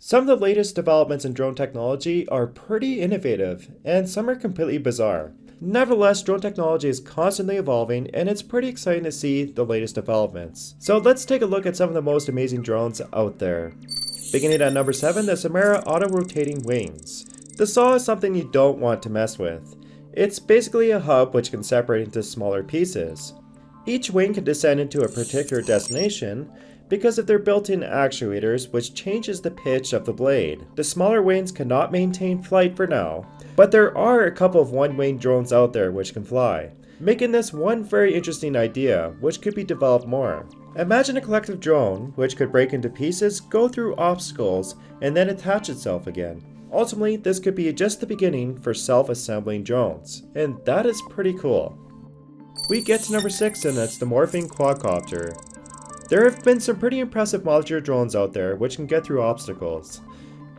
Some of the latest developments in drone technology are pretty innovative, and some are completely bizarre. Nevertheless, drone technology is constantly evolving, and it's pretty exciting to see the latest developments. So let's take a look at some of the most amazing drones out there. Beginning at number 7, the Samara Auto-Rotating Wings. The saw is something you don't want to mess with. It's basically a hub which can separate into smaller pieces. Each wing can descend into a particular destination because of their built-in actuators, which changes the pitch of the blade. The smaller wings cannot maintain flight for now, but there are a couple of one-wing drones out there which can fly, making this one very interesting idea which could be developed more. Imagine a collective drone which could break into pieces, go through obstacles, and then attach itself again. Ultimately, this could be just the beginning for self-assembling drones, and that is pretty cool. We get to number 6, and that's the Morphing Quadcopter. There have been some pretty impressive modular drones out there which can get through obstacles,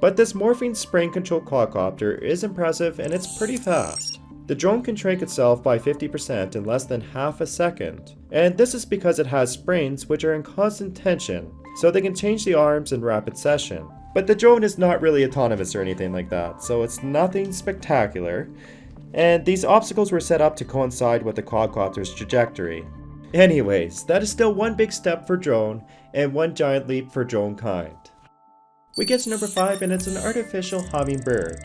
but this Morphing spring-controlled quadcopter is impressive and it's pretty fast. The drone can shrink itself by 50% in less than half a second, and this is because it has springs which are in constant tension, so they can change the arms in rapid session. But the drone is not really autonomous or anything like that, so it's nothing spectacular, and these obstacles were set up to coincide with the quadcopter's trajectory. Anyways, that is still one big step for drone, and one giant leap for drone kind. We get to number 5, and it's an artificial hummingbird.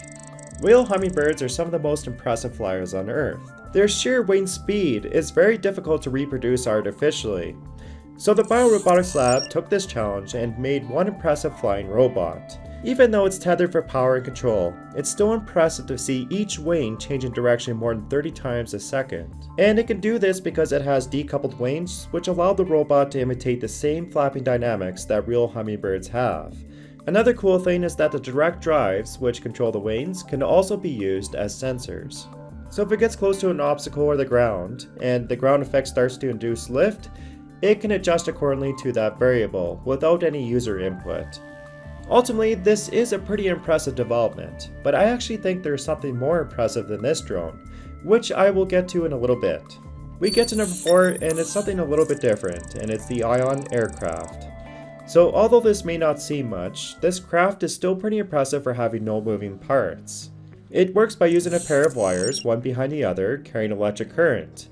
Real hummingbirds are some of the most impressive flyers on Earth. Their sheer wing speed is very difficult to reproduce artificially. So the Biorobotics Lab took this challenge and made one impressive flying robot. Even though it's tethered for power and control, it's still impressive to see each wing changing direction more than 30 times a second. And it can do this because it has decoupled wings, which allow the robot to imitate the same flapping dynamics that real hummingbirds have. Another cool thing is that the direct drives, which control the wings, can also be used as sensors. So if it gets close to an obstacle or the ground, and the ground effect starts to induce lift, it can adjust accordingly to that variable without any user input. Ultimately, this is a pretty impressive development, but I actually think there's something more impressive than this drone, which I will get to in a little bit. We get to number 4, and it's something a little bit different, and it's the Ion aircraft. So although this may not seem much, this craft is still pretty impressive for having no moving parts. It works by using a pair of wires, one behind the other, carrying electric current.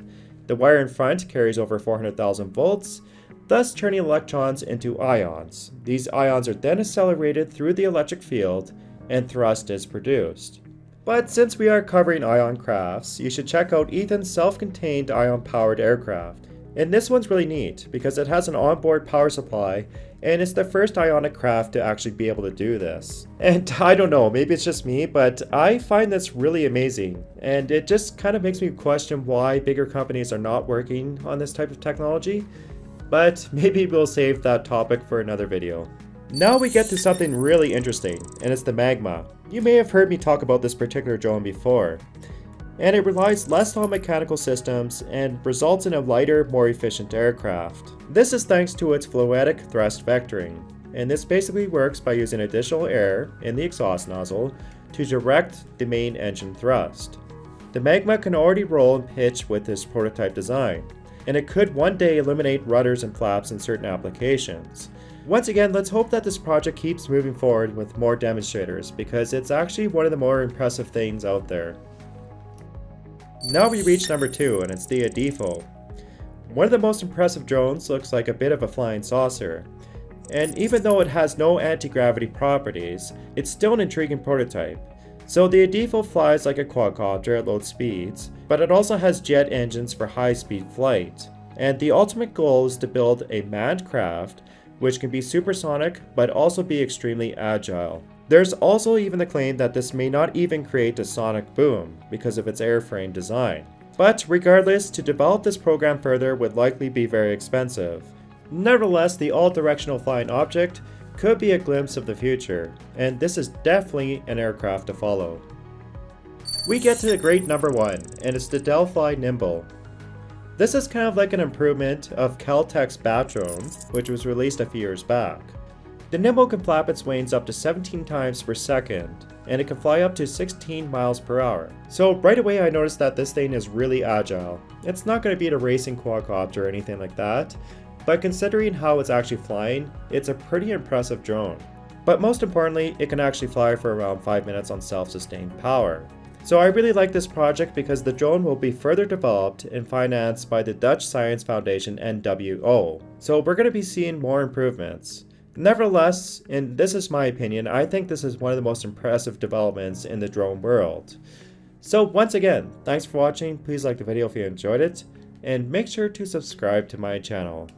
The wire in front carries over 400,000 volts, thus turning electrons into ions. These ions are then accelerated through the electric field, and thrust is produced. But since we are covering ion crafts, you should check out Ethan's self-contained ion-powered aircraft. And this one's really neat, because it has an onboard power supply, and it's the first ionic craft to actually be able to do this. And I don't know, maybe it's just me, but I find this really amazing, and it just kind of makes me question why bigger companies are not working on this type of technology, but maybe we'll save that topic for another video. Now we get to something really interesting, and it's the Magma. You may have heard me talk about this particular drone before, and it relies less on mechanical systems and results in a lighter, more efficient aircraft. This is thanks to its fluidic thrust vectoring, and this basically works by using additional air in the exhaust nozzle to direct the main engine thrust. The Magma can already roll and pitch with this prototype design, and it could one day eliminate rudders and flaps in certain applications. Once again, let's hope that this project keeps moving forward with more demonstrators, because it's actually one of the more impressive things out there. Now we reach number 2, and it's the Adifo. One of the most impressive drones looks like a bit of a flying saucer, and even though it has no anti-gravity properties, it's still an intriguing prototype. So the Adifo flies like a quadcopter at low speeds, but it also has jet engines for high-speed flight. And the ultimate goal is to build a manned craft which can be supersonic but also be extremely agile. There's also even the claim that this may not even create a sonic boom because of its airframe design. But regardless, to develop this program further would likely be very expensive. Nevertheless, the all-directional flying object could be a glimpse of the future, and this is definitely an aircraft to follow. We get to the great number 1, and it's the Delphi Nimble. This is kind of like an improvement of Caltech's Bat drone, which was released a few years back. The Nimble can flap its wings up to 17 times per second, and it can fly up to 16 miles per hour. So right away I noticed that this thing is really agile. It's not going to beat a racing quadcopter or anything like that, but considering how it's actually flying, it's a pretty impressive drone. but most importantly, it can actually fly for around 5 minutes on self-sustained power. So I really like this project because the drone will be further developed and financed by the Dutch Science Foundation NWO. So we're going to be seeing more improvements. Nevertheless, and this is my opinion, I think this is one of the most impressive developments in the drone world. So once again, thanks for watching. Please like the video if you enjoyed it, and make sure to subscribe to my channel.